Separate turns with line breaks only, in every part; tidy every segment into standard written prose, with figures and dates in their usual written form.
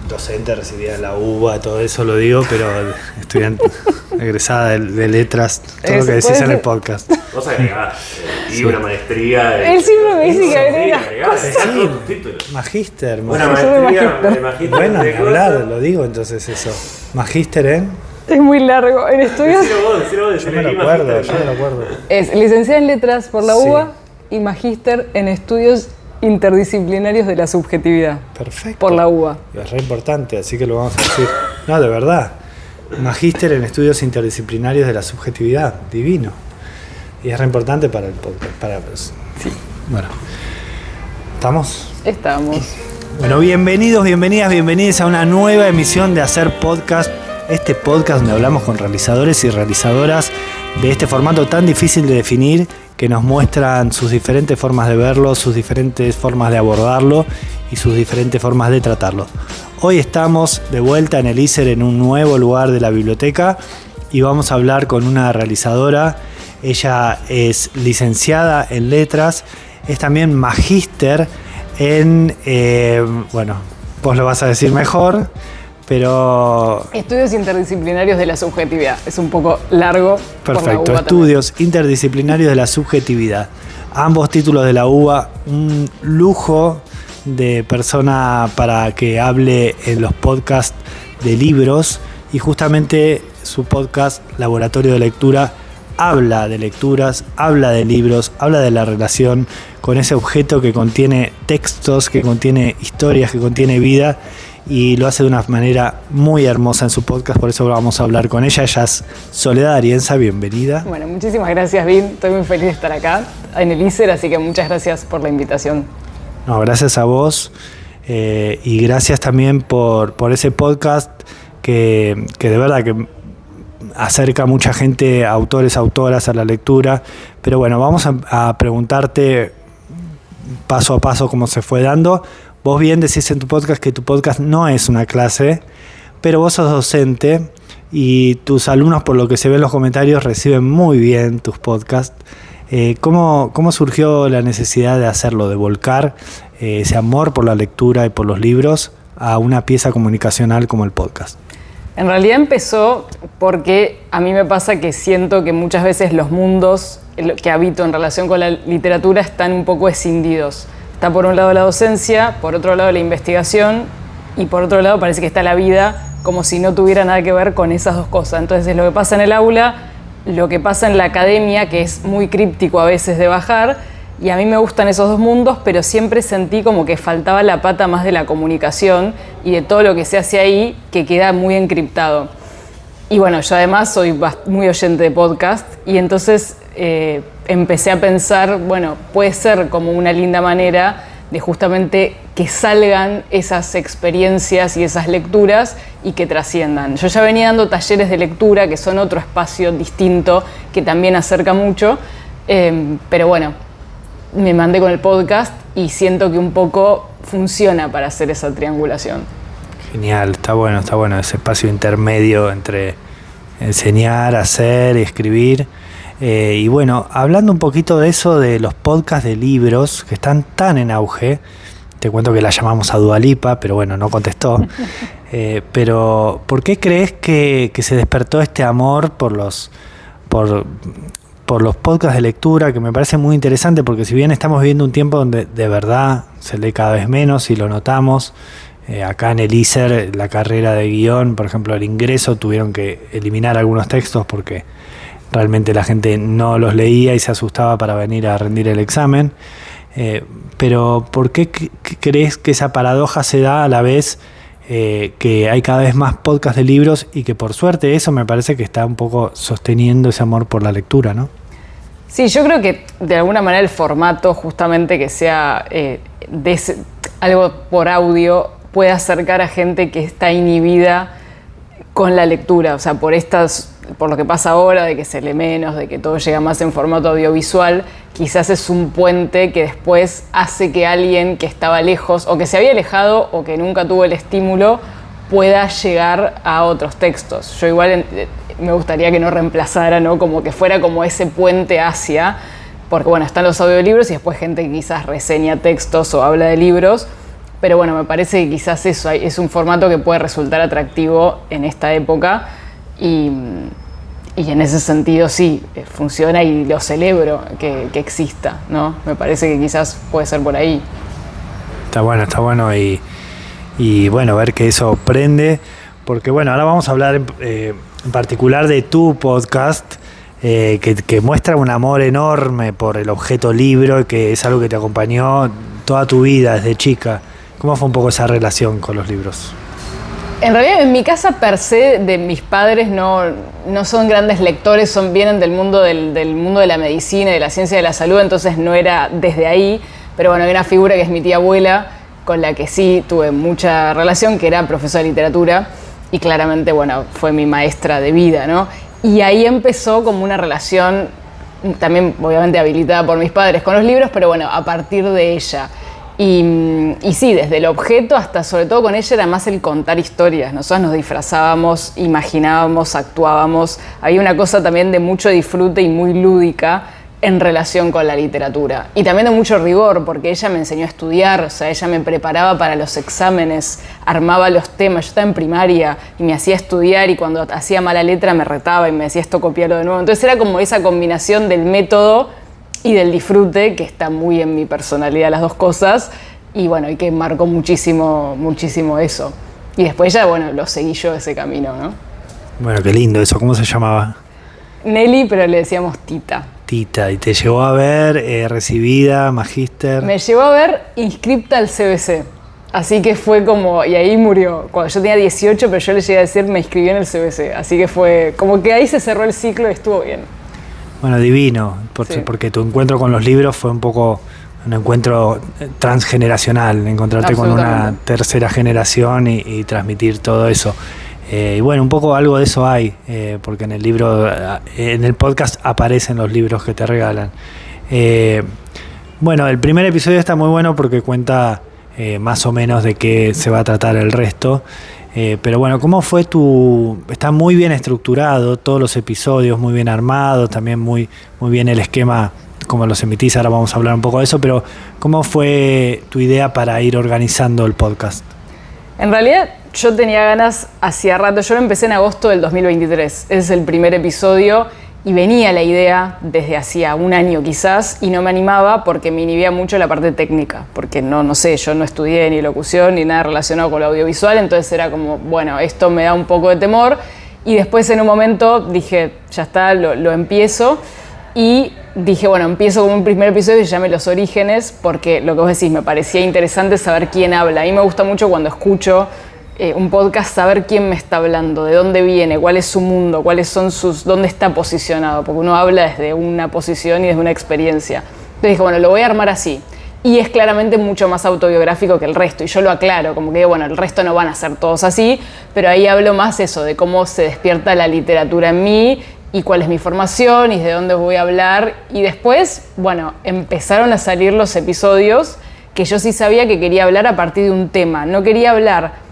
docente, recibida en la UBA, todo eso lo digo, pero estudiante egresada de letras, todo lo que decís en el podcast.
Vos agregás, y una maestría.
Él siempre me dice que agrega.
Sí, magíster.
Una maestría.
Bueno, ni hablar, lo digo entonces eso. Magíster en...
Es muy largo. En estudios...
Decilo vos.
Yo me lo acuerdo.
Es licenciada en letras por la UBA y magíster en estudios interdisciplinarios de la subjetividad.
Perfecto.
Por la UBA.
Es re importante, así que lo vamos a decir. No, de verdad. Magíster en estudios interdisciplinarios de la subjetividad. Divino. Y es re importante para el podcast.
Sí.
Bueno. ¿Estamos?
Estamos.
Bueno, bienvenidas a una nueva emisión de Hacer Podcast. Este podcast donde hablamos con realizadores y realizadoras de este formato tan difícil de definir, que nos muestran sus diferentes formas de verlo, sus diferentes formas de abordarlo y sus diferentes formas de tratarlo. Hoy estamos de vuelta en el ISER, en un nuevo lugar de la biblioteca, y vamos a hablar con una realizadora. Ella es licenciada en letras, es también magíster en, bueno, vos lo vas a decir mejor, pero...
Estudios interdisciplinarios de la subjetividad. Es un poco largo.
Perfecto, estudios interdisciplinarios de la subjetividad. Ambos títulos de la UBA, un lujo de persona para que hable en los podcasts de libros, y justamente su podcast Laboratorio de Lectura habla de lecturas, habla de libros, habla de la relación con ese objeto que contiene textos, que contiene historias, que contiene vida, y lo hace de una manera muy hermosa en su podcast. Por eso vamos a hablar con ella. Ella es Soledad Arienza, bienvenida.
Bueno, muchísimas gracias, Vin. Estoy muy feliz de estar acá en el ISER, así que muchas gracias por la invitación.
No, gracias a vos, y gracias también por ese podcast que de verdad que acerca a mucha gente, autores, autoras, a la lectura. Pero bueno, vamos a preguntarte paso a paso cómo se fue dando. Vos bien decís en tu podcast que tu podcast no es una clase, pero vos sos docente y tus alumnos, por lo que se ve en los comentarios, reciben muy bien tus podcasts. ¿Cómo surgió la necesidad de hacerlo, de volcar ese amor por la lectura y por los libros a una pieza comunicacional como el podcast?
En realidad empezó porque a mí me pasa que siento que muchas veces los mundos que habito en relación con la literatura están un poco escindidos. Está por un lado la docencia, por otro lado la investigación, y por otro lado parece que está la vida como si no tuviera nada que ver con esas dos cosas. Entonces lo que pasa en el aula, lo que pasa en la academia, que es muy críptico a veces de bajar, y a mí me gustan esos dos mundos, pero siempre sentí como que faltaba la pata más de la comunicación y de todo lo que se hace ahí, que queda muy encriptado. Y bueno, yo además soy muy oyente de podcast, y entonces empecé a pensar, bueno, puede ser como una linda manera de justamente que salgan esas experiencias y esas lecturas y que trasciendan. Yo ya venía dando talleres de lectura, que son otro espacio distinto, que también acerca mucho, pero bueno, me mandé con el podcast y siento que un poco funciona para hacer esa triangulación.
Genial, está bueno ese espacio intermedio entre enseñar, hacer y escribir. Y bueno, hablando un poquito de eso, de los podcasts de libros que están tan en auge, te cuento que la llamamos a Dua Lipa, pero bueno, no contestó. Pero ¿por qué crees que se despertó este amor por los podcasts de lectura? Que me parece muy interesante, porque si bien estamos viviendo un tiempo donde de verdad se lee cada vez menos y lo notamos, acá en el ISER, la carrera de guión, por ejemplo, el ingreso, tuvieron que eliminar algunos textos porque realmente la gente no los leía y se asustaba para venir a rendir el examen. Pero ¿por qué crees que esa paradoja se da a la vez que hay cada vez más podcasts de libros, y que por suerte eso me parece que está un poco sosteniendo ese amor por la lectura, ¿no?
Sí, yo creo que de alguna manera el formato, justamente que sea algo por audio, puede acercar a gente que está inhibida con la lectura. O sea, por lo que pasa ahora, de que se lee menos, de que todo llega más en formato audiovisual, quizás es un puente que después hace que alguien que estaba lejos, o que se había alejado, o que nunca tuvo el estímulo, pueda llegar a otros textos. Yo igual me gustaría que no reemplazara, ¿no? Como que fuera como ese puente hacia, porque bueno, están los audiolibros y después gente que quizás reseña textos o habla de libros, Pero bueno, me parece que quizás eso es un formato que puede resultar atractivo en esta época y en ese sentido sí, funciona y lo celebro que exista, ¿no? Me parece que quizás puede ser por ahí.
Está bueno y bueno, ver que eso prende, porque bueno, ahora vamos a hablar en particular de tu podcast, que muestra un amor enorme por el objeto libro, que es algo que te acompañó toda tu vida desde chica. ¿Cómo fue un poco esa relación con los libros?
En realidad, en mi casa per se, de mis padres no son grandes lectores, vienen del mundo de la medicina y de la ciencia de la salud, entonces no era desde ahí. Pero bueno, hay una figura que es mi tía abuela, con la que sí tuve mucha relación, que era profesora de literatura, y claramente, bueno, fue mi maestra de vida, ¿no? Y ahí empezó como una relación, también obviamente habilitada por mis padres con los libros, pero bueno, a partir de ella. Y sí, desde el objeto hasta sobre todo con ella era más el contar historias. Nosotros nos disfrazábamos, imaginábamos, actuábamos. Había una cosa también de mucho disfrute y muy lúdica en relación con la literatura. Y también de mucho rigor, porque ella me enseñó a estudiar, o sea, ella me preparaba para los exámenes, armaba los temas. Yo estaba en primaria y me hacía estudiar y cuando hacía mala letra me retaba y me decía esto copialo de nuevo. Entonces era como esa combinación del método y del disfrute, que está muy en mi personalidad las dos cosas, y bueno, y que marcó muchísimo, muchísimo eso. Y después ya, bueno, lo seguí yo ese camino, ¿no?
Bueno, qué lindo eso. ¿Cómo se llamaba?
Nelly, pero le decíamos Tita.
Tita. ¿Y te llevó a ver recibida, magíster?
Me llevó a ver inscripta al CBC. Así que fue como, y ahí murió. Cuando yo tenía 18, pero yo le llegué a decir, me inscribí en el CBC. Así que fue como que ahí se cerró el ciclo y estuvo bien.
Bueno, divino,
Sí.
porque tu encuentro con los libros fue un poco un encuentro transgeneracional, encontrarte con una tercera generación y transmitir todo eso. Y bueno, un poco algo de eso hay, porque en el libro, en el podcast aparecen los libros que te regalan. Bueno, el primer episodio está muy bueno porque cuenta más o menos de qué se va a tratar el resto. Pero bueno, ¿cómo fue está muy bien estructurado, todos los episodios muy bien armados, también muy bien el esquema, como los emitís, ahora vamos a hablar un poco de eso, pero ¿cómo fue tu idea para ir organizando el podcast?
En realidad yo tenía ganas hacía rato, yo lo empecé en agosto del 2023, ese es el primer episodio y venía la idea desde hacía un año quizás y no me animaba porque me inhibía mucho la parte técnica, porque no sé, yo no estudié ni locución ni nada relacionado con lo audiovisual, entonces era como, bueno, esto me da un poco de temor y después en un momento dije, ya está, lo empiezo y dije, bueno, empiezo con un primer episodio y llame Los Orígenes porque lo que vos decís, me parecía interesante saber quién habla. A mí me gusta mucho cuando escucho un podcast, saber quién me está hablando, de dónde viene, cuál es su mundo, cuáles son dónde está posicionado, porque uno habla desde una posición y desde una experiencia. Entonces dije, bueno, lo voy a armar así. Y es claramente mucho más autobiográfico que el resto, y yo lo aclaro, como que bueno, el resto no van a ser todos así, pero ahí hablo más eso, de cómo se despierta la literatura en mí, y cuál es mi formación, y de dónde voy a hablar. Y después, bueno, empezaron a salir los episodios que yo sí sabía que quería hablar a partir de un tema. No quería hablar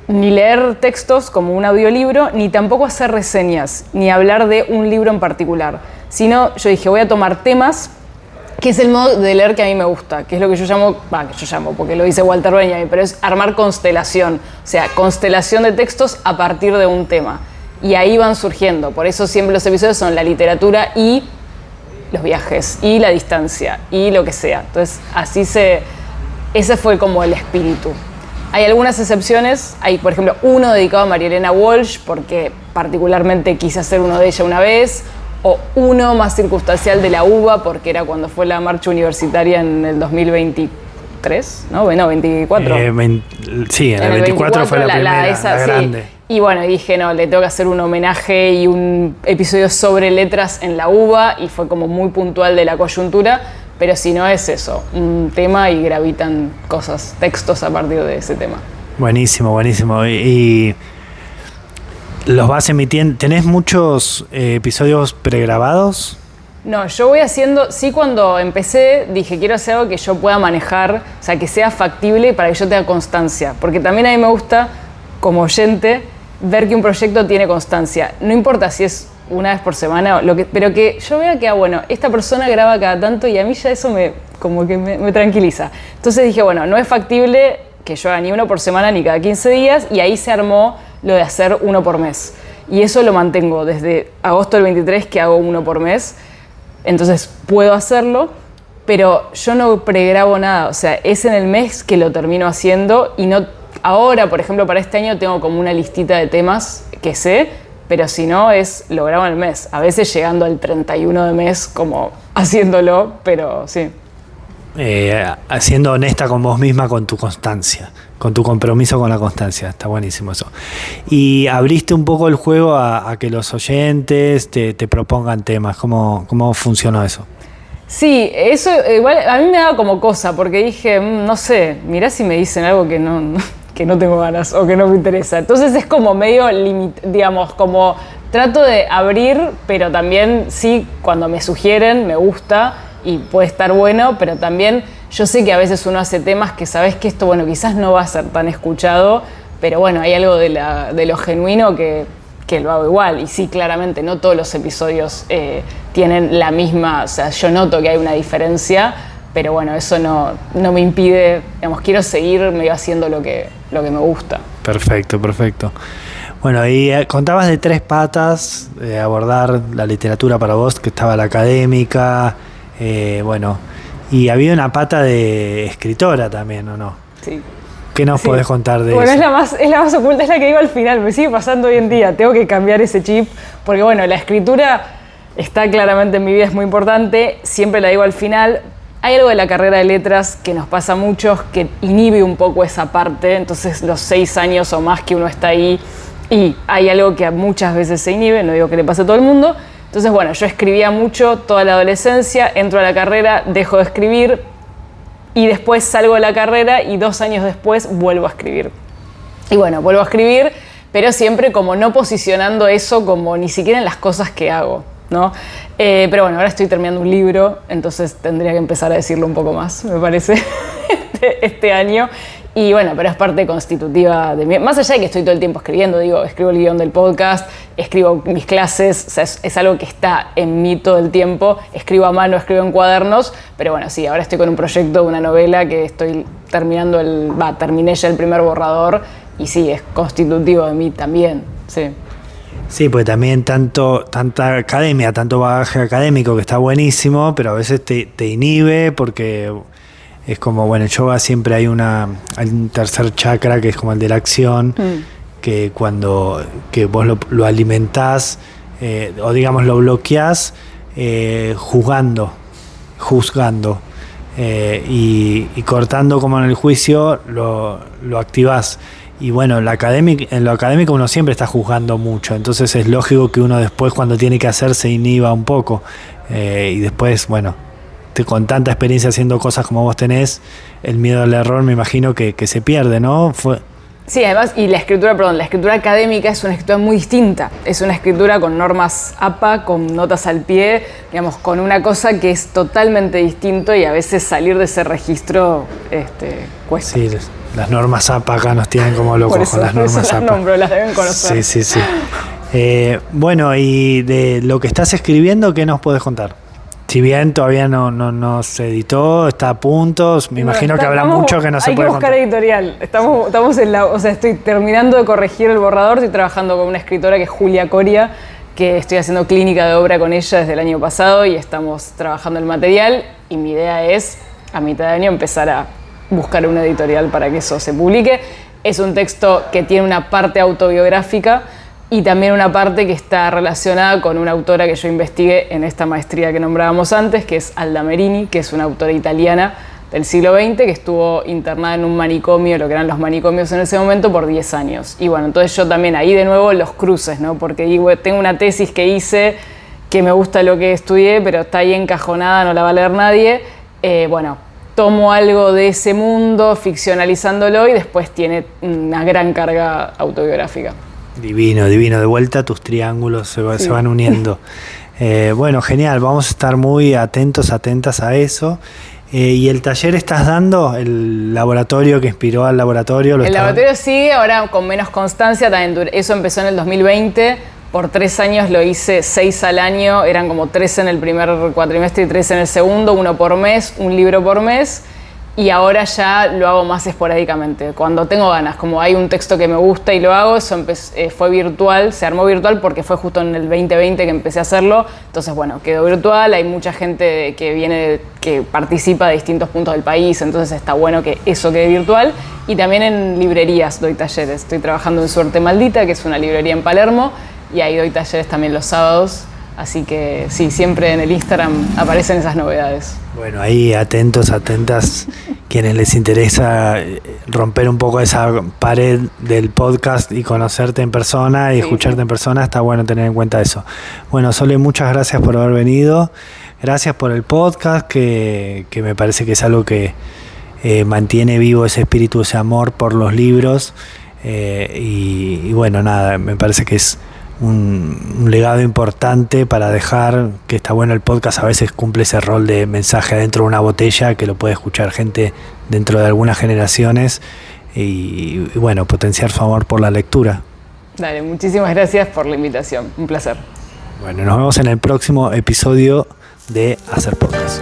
ni leer textos como un audiolibro, ni tampoco hacer reseñas, ni hablar de un libro en particular. Sino, yo dije, voy a tomar temas, que es el modo de leer que a mí me gusta, que es lo que yo llamo, porque lo dice Walter Benjamin, pero es armar constelación, o sea, constelación de textos a partir de un tema. Y ahí van surgiendo, por eso siempre los episodios son la literatura y los viajes, y la distancia, y lo que sea. Entonces, ese fue como el espíritu. Hay algunas excepciones, hay por ejemplo uno dedicado a María Elena Walsh, porque particularmente quise hacer uno de ella una vez, o uno más circunstancial de la UBA, porque era cuando fue la marcha universitaria en el 2023, ¿no? Bueno, 24.
Sí, en el 24 fue la primera, la grande.
Sí. Y bueno, dije, no, le tengo que hacer un homenaje y un episodio sobre letras en la UBA, y fue como muy puntual de la coyuntura. Pero si no es eso, un tema y gravitan cosas, textos a partir de ese tema.
Buenísimo, buenísimo. Y los vas emitiendo. ¿Tenés muchos episodios pregrabados?
No, yo voy haciendo, sí, cuando empecé dije quiero hacer algo que yo pueda manejar, o sea, que sea factible para que yo tenga constancia. Porque también a mí me gusta, como oyente, ver que un proyecto tiene constancia. No importa si es una vez por semana, pero que yo vea que, bueno, esta persona graba cada tanto y a mí ya eso me tranquiliza. Entonces dije, bueno, no es factible que yo haga ni uno por semana ni cada 15 días, y ahí se armó lo de hacer uno por mes. Y eso lo mantengo desde agosto del 23, que hago uno por mes. Entonces puedo hacerlo, pero yo no pregrabo nada. O sea, es en el mes que lo termino haciendo y no... Ahora, por ejemplo, para este año tengo como una listita de temas que sé, pero si no, lo grabo en el mes. A veces llegando al 31 de mes, como haciéndolo, pero sí.
Siendo honesta con vos misma, con tu constancia, con tu compromiso con la constancia. Está buenísimo eso. Y abriste un poco el juego a que los oyentes te propongan temas. ¿Cómo funcionó eso?
Sí, eso igual a mí me daba como cosa, porque dije, no sé, mirá si me dicen algo que no tengo ganas o que no me interesa. Entonces es como medio, digamos, como trato de abrir, pero también sí, cuando me sugieren, me gusta y puede estar bueno, pero también yo sé que a veces uno hace temas que sabes que esto, bueno, quizás no va a ser tan escuchado, pero bueno, hay algo de lo genuino que lo hago igual. Y sí, claramente, no todos los episodios tienen la misma, o sea, yo noto que hay una diferencia, pero bueno, eso no me impide, digamos, quiero seguir medio haciendo lo que me gusta. Perfecto.
Bueno, y contabas de 3 patas de abordar la literatura para vos, que estaba la académica, bueno, y había una pata de escritora también, ¿o no?
Sí.
¿Qué nos podés contar de eso?
Bueno, es la más oculta, es la que digo al final, me sigue pasando hoy en día, tengo que cambiar ese chip, porque bueno, la escritura está claramente en mi vida, es muy importante, siempre la digo al final. Hay algo de la carrera de letras que nos pasa a muchos, que inhibe un poco esa parte, entonces los 6 años o más que uno está ahí, y hay algo que muchas veces se inhibe, no digo que le pase a todo el mundo. Entonces bueno, yo escribía mucho toda la adolescencia, entro a la carrera, dejo de escribir, y después salgo de la carrera y 2 años después vuelvo a escribir. Y bueno, vuelvo a escribir, pero siempre como no posicionando eso como ni siquiera en las cosas que hago, ¿no? Pero bueno, ahora estoy terminando un libro, entonces tendría que empezar a decirlo un poco más, me parece, este año. Y bueno, pero es parte constitutiva de mí. Más allá de que estoy todo el tiempo escribiendo, escribo el guión del podcast, escribo mis clases, o sea, es algo que está en mí todo el tiempo. Escribo a mano, escribo en cuadernos, pero bueno, sí, ahora estoy con un proyecto de una novela que estoy terminando terminé ya el primer borrador y sí, es constitutivo de mí también, sí.
Sí, porque también tanta academia, tanto bagaje académico que está buenísimo, pero a veces te inhibe porque... Es como, bueno, en yoga siempre hay un tercer chakra que es como el de la acción, que que vos lo alimentás, o digamos lo bloqueás juzgando, y cortando como en el juicio lo activás. Y bueno, en lo académico uno siempre está juzgando mucho, entonces es lógico que uno después cuando tiene que hacer se inhiba un poco, y después, bueno, con tanta experiencia haciendo cosas como vos tenés, el miedo al error me imagino que se pierde, ¿no?
Sí, además, y la escritura académica es una escritura muy distinta. Es una escritura con normas APA, con notas al pie, digamos, con una cosa que es totalmente distinto y a veces salir de ese registro cuesta.
Sí, las normas APA acá nos tienen como locos con las normas APA.
Las deben conocer.
Sí. Bueno, y de lo que estás escribiendo, ¿qué nos podés contar? Si bien todavía no se editó, está a punto, me imagino que habrá mucho que no se puede contar.
Hay que buscar editorial. Estamos estoy terminando de corregir el borrador, estoy trabajando con una escritora que es Julia Coria, que estoy haciendo clínica de obra con ella desde el año pasado y estamos trabajando el material y mi idea es a mitad de año empezar a buscar una editorial para que eso se publique. Es un texto que tiene una parte autobiográfica y también una parte que está relacionada con una autora que yo investigué en esta maestría que nombrábamos antes, que es Alda Merini, que es una autora italiana del siglo XX que estuvo internada en un manicomio, lo que eran los manicomios en ese momento, por 10 años. Y bueno, entonces yo también ahí de nuevo los cruces, ¿no? Porque tengo una tesis que hice que me gusta lo que estudié, pero está ahí encajonada, no la va a leer nadie. Bueno, tomo algo de ese mundo, ficcionalizándolo y después tiene una gran carga autobiográfica.
Divino. De vuelta tus triángulos se van uniendo. Bueno, genial. Vamos a estar muy atentas a eso. ¿Y el taller estás dando? ¿El laboratorio que inspiró al laboratorio?
El laboratorio sigue, ahora con menos constancia. También eso empezó en el 2020. Por 3 años lo hice 6 al año. Eran como 3 en el primer cuatrimestre y 3 en el segundo. 1 por mes, un libro por mes. Y ahora ya lo hago más esporádicamente, cuando tengo ganas. Como hay un texto que me gusta y lo hago, eso fue virtual, se armó virtual porque fue justo en el 2020 que empecé a hacerlo. Entonces, bueno, quedó virtual, hay mucha gente que participa de distintos puntos del país, entonces está bueno que eso quede virtual. Y también en librerías doy talleres. Estoy trabajando en Suerte Maldita, que es una librería en Palermo, y ahí doy talleres también los sábados. Así que sí, siempre en el Instagram aparecen esas novedades.
Bueno, ahí atentos, atentas, quienes les interesa romper un poco esa pared del podcast y conocerte en persona y escucharte en persona, está bueno tener en cuenta eso. Bueno, Sole, muchas gracias por haber venido. Gracias por el podcast, que me parece que es algo que mantiene vivo ese espíritu, ese amor por los libros. Y bueno, nada, me parece que es un legado importante para dejar, que está bueno el podcast, a veces cumple ese rol de mensaje adentro de una botella que lo puede escuchar gente dentro de algunas generaciones y bueno, potenciar su amor por la lectura.
Dale, muchísimas gracias por la invitación, un placer.
Bueno, nos vemos en el próximo episodio de Hacer Podcast.